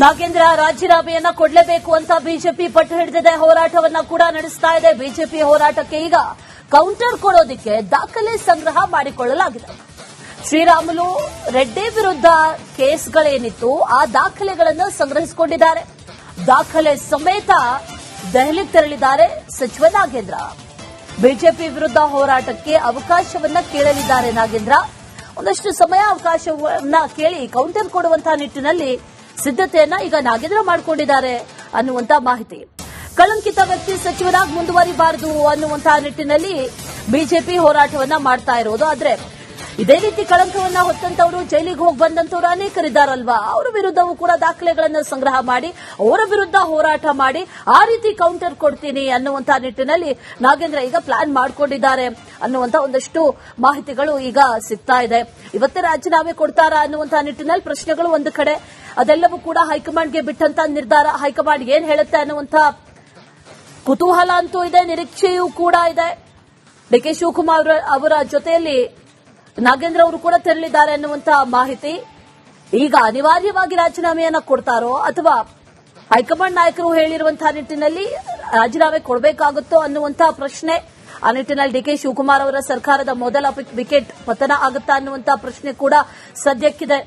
ನಾಗೇಂದ್ರ ರಾಜೀನಾಮೆಯನ್ನ ಕೊಡಲೇಬೇಕು ಅಂತ ಬಿಜೆಪಿ ಪಟ್ಟು ಹಿಡಿದಿದೆ. ಹೋರಾಟವನ್ನ ಕೂಡ ನಡೆಸ್ತಾ ಇದೆ. ಬಿಜೆಪಿ ಹೋರಾಟಕ್ಕೆ ಈಗ ಕೌಂಟರ್ ಕೊಡೋದಕ್ಕೆ ದಾಖಲೆ ಸಂಗ್ರಹ ಮಾಡಿಕೊಳ್ಳಲಾಗಿದೆ. ಶ್ರೀರಾಮುಲು ರೆಡ್ಡಿ ವಿರುದ್ಧ ಕೇಸ್ಗಳೇನಿತ್ತು ಆ ದಾಖಲೆಗಳನ್ನು ಸಂಗ್ರಹಿಸಿಕೊಂಡಿದ್ದಾರೆ. ದಾಖಲೆ ಸಮೇತ ದೆಹಲಿಗೆ ತೆರಳಿದ್ದಾರೆ ಸಚಿವ ನಾಗೇಂದ್ರ. ಬಿಜೆಪಿ ವಿರುದ್ಧ ಹೋರಾಟಕ್ಕೆ ಅವಕಾಶವನ್ನ ಕೇಳಲಿದ್ದಾರೆ ನಾಗೇಂದ್ರ. ಒಂದಷ್ಟು ಸಮಯ ಅವಕಾಶವನ್ನ ಕೇಳಿ ಕೌಂಟರ್ ಕೊಡುವಂತಹ ನಿಟ್ಟಿನಲ್ಲಿ ಸಿದ್ಧತೆಯನ್ನ ಈಗ ನಾಗೇಂದ್ರ ಮಾಡಿಕೊಂಡಿದ್ದಾರೆ ಅನ್ನುವಂತ ಮಾಹಿತಿ. ಕಳಂಕಿತ ವ್ಯಕ್ತಿ ಸಚಿವರಾಗಿ ಮುಂದುವರಿಬಾರದು ಅನ್ನುವಂತಹ ನಿಟ್ಟಿನಲ್ಲಿ ಬಿಜೆಪಿ ಹೋರಾಟವನ್ನ ಮಾಡ್ತಾ ಇರೋದು. ಆದ್ರೆ ಇದೇ ರೀತಿ ಕಳಂಕವನ್ನ ಹೊತ್ತಂತವರು ಜೈಲಿಗೆ ಹೋಗಿ ಬಂದಂತವರು ಅನೇಕರಿದ್ದಾರಲ್ವಾ, ಅವರ ವಿರುದ್ಧವೂ ಕೂಡ ದಾಖಲೆಗಳನ್ನು ಸಂಗ್ರಹ ಮಾಡಿ ಅವರ ವಿರುದ್ಧ ಹೋರಾಟ ಮಾಡಿ ಆ ರೀತಿ ಕೌಂಟರ್ ಕೊಡ್ತೀನಿ ಅನ್ನುವಂತಹ ನಿಟ್ಟಿನಲ್ಲಿ ನಾಗೇಂದ್ರ ಈಗ ಪ್ಲಾನ್ ಮಾಡಿಕೊಂಡಿದ್ದಾರೆ ಅನ್ನುವಂತ ಒಂದಷ್ಟು ಮಾಹಿತಿಗಳು ಈಗ ಸಿಗ್ತಾ ಇದೆ. ಇವತ್ತೇ ರಾಜೀನಾಮೆ ಕೊಡ್ತಾರಾ ಅನ್ನುವಂತಹ ನಿಟ್ಟಿನಲ್ಲಿ ಪ್ರಶ್ನೆಗಳು ಒಂದು ಕಡೆ, ಅದೆಲ್ಲವೂ ಕೂಡ ಹೈಕಮಾಂಡ್ಗೆ ಬಿಟ್ಟಂತ ನಿರ್ಧಾರ. ಹೈಕಮಾಂಡ್ ಏನ್ ಹೇಳುತ್ತೆ ಅನ್ನುವಂತ ಕುತೂಹಲ ಅಂತೂ ಇದೆ, ನಿರೀಕ್ಷೆಯೂ ಕೂಡ ಇದೆ. ಡಿಕೆ ಶಿವಕುಮಾರ್ ಅವರ ಜೊತೆಯಲ್ಲಿ ನಾಗೇಂದ್ರ ಅವರು ಕೂಡ ತೆರಳಿದ್ದಾರೆ ಅನ್ನುವಂತ ಮಾಹಿತಿ. ಈಗ ಅನಿವಾರ್ಯವಾಗಿ ರಾಜೀನಾಮೆಯನ್ನ ಕೊಡ್ತಾರೋ ಅಥವಾ ಹೈಕಮಾಂಡ್ ನಾಯಕರು ಹೇಳಿರುವಂತಹ ನಿಟ್ಟಿನಲ್ಲಿ ರಾಜೀನಾಮೆ ಕೊಡಬೇಕಾಗುತ್ತೋ ಅನ್ನುವಂತಹ ಪ್ರಶ್ನೆ. ಆ ನಿಟ್ಟಿನಲ್ಲಿ ಡಿಕೆ ಶಿವಕುಮಾರ್ ಅವರ ಸರ್ಕಾರದ ಮೊದಲ ವಿಕೆಟ್ ಪತನ ಆಗುತ್ತಾ ಅನ್ನುವಂತಹ ಪ್ರಶ್ನೆ ಕೂಡ ಸದ್ಯಕ್ಕಿದೆ.